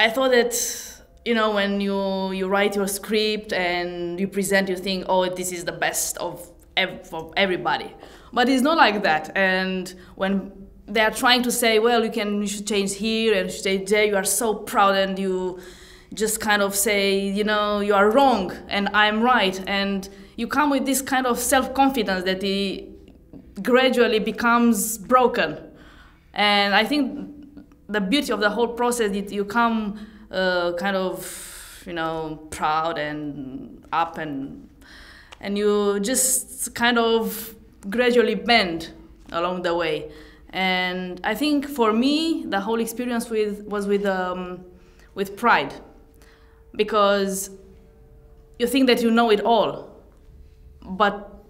I thought that, you know, when you write your script and you present, you think, oh, this is the best of everybody. But it's not like that. And when they are trying to say, well, you should change here and you should change there, you are so proud and you just kind of say, you know, you are wrong and I'm right. And you come with this kind of self-confidence that it gradually becomes broken. And I think the beauty of the whole process is you come kind of, you know, proud and up and you just kind of gradually bend along the way. And I think for me, the whole experience was with pride, because you think that you know it all, but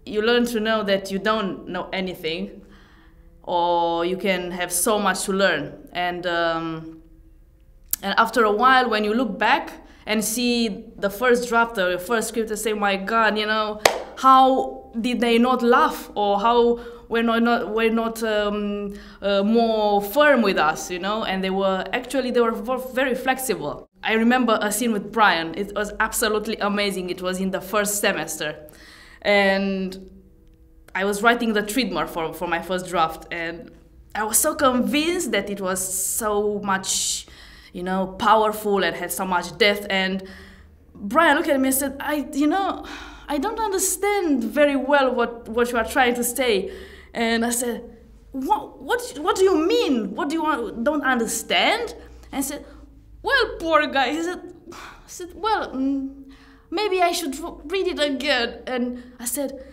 you learn to know that you don't know anything, or you can have so much to learn. And after a while, when you look back and see the first draft or the first script and say, my God, you know, how did they not laugh, or how we're not more firm with us, you know? And they were very flexible. I remember a scene with Brian. It was absolutely amazing. It was in the first semester. And I was writing the trademark for my first draft, and I was so convinced that it was so much, you know, powerful and had so much depth. And Brian looked at me and said, I don't understand very well what you are trying to say. And I said, what do you mean? What do you don't understand? And I said, well, poor guy. He said, well, maybe I should read it again. And I said,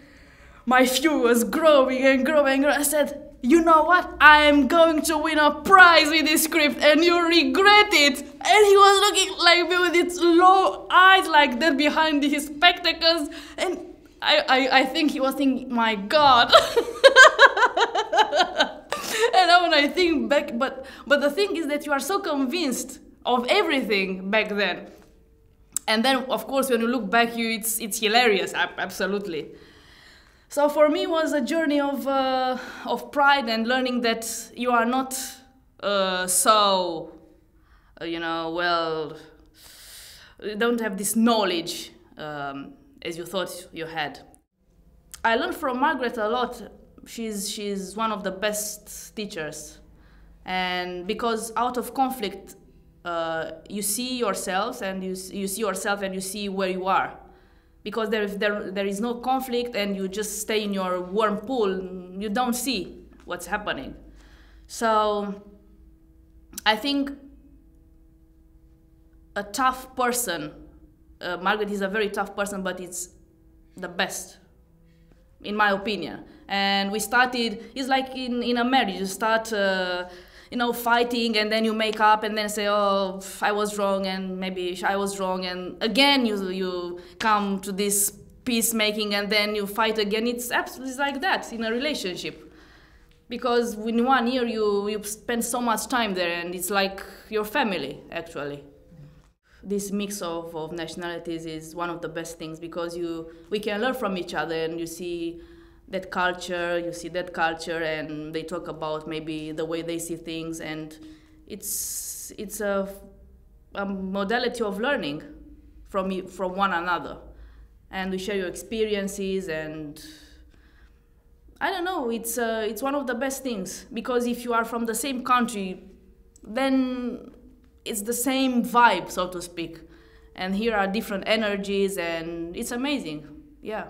my fury was growing and growing and growing. I said, you know what? I'm going to win a prize with this script and you regret it. And he was looking like me with his low eyes like that behind his spectacles. And I think he was thinking, my God. And when I think back, but the thing is that you are so convinced of everything back then. And then, of course, when you look back, it's hilarious, absolutely. So for me, it was a journey of pride and learning that you are not you know, well, you don't have this knowledge as you thought you had. I learned from Margaret a lot. She's one of the best teachers. And because out of conflict, you see yourselves and you see yourself and you see where you are. Because there is no conflict and you just stay in your warm pool, you don't see what's happening. So I think a tough person, Margaret is a very tough person, but it's the best, in my opinion. And we started, it's like in a marriage, you start you know, fighting, and then you make up and then say, oh, I was wrong and maybe I was wrong, and again you come to this peacemaking and then you fight again. It's absolutely like that in a relationship, because in 1 year you spend so much time there and it's like your family actually. This mix of nationalities is one of the best things, because we can learn from each other, and you see that culture, you see that culture, and they talk about maybe the way they see things, and it's a modality of learning from one another, and we share your experiences, and I don't know, it's one of the best things, because if you are from the same country, then it's the same vibe, so to speak, and here are different energies, and it's amazing, yeah.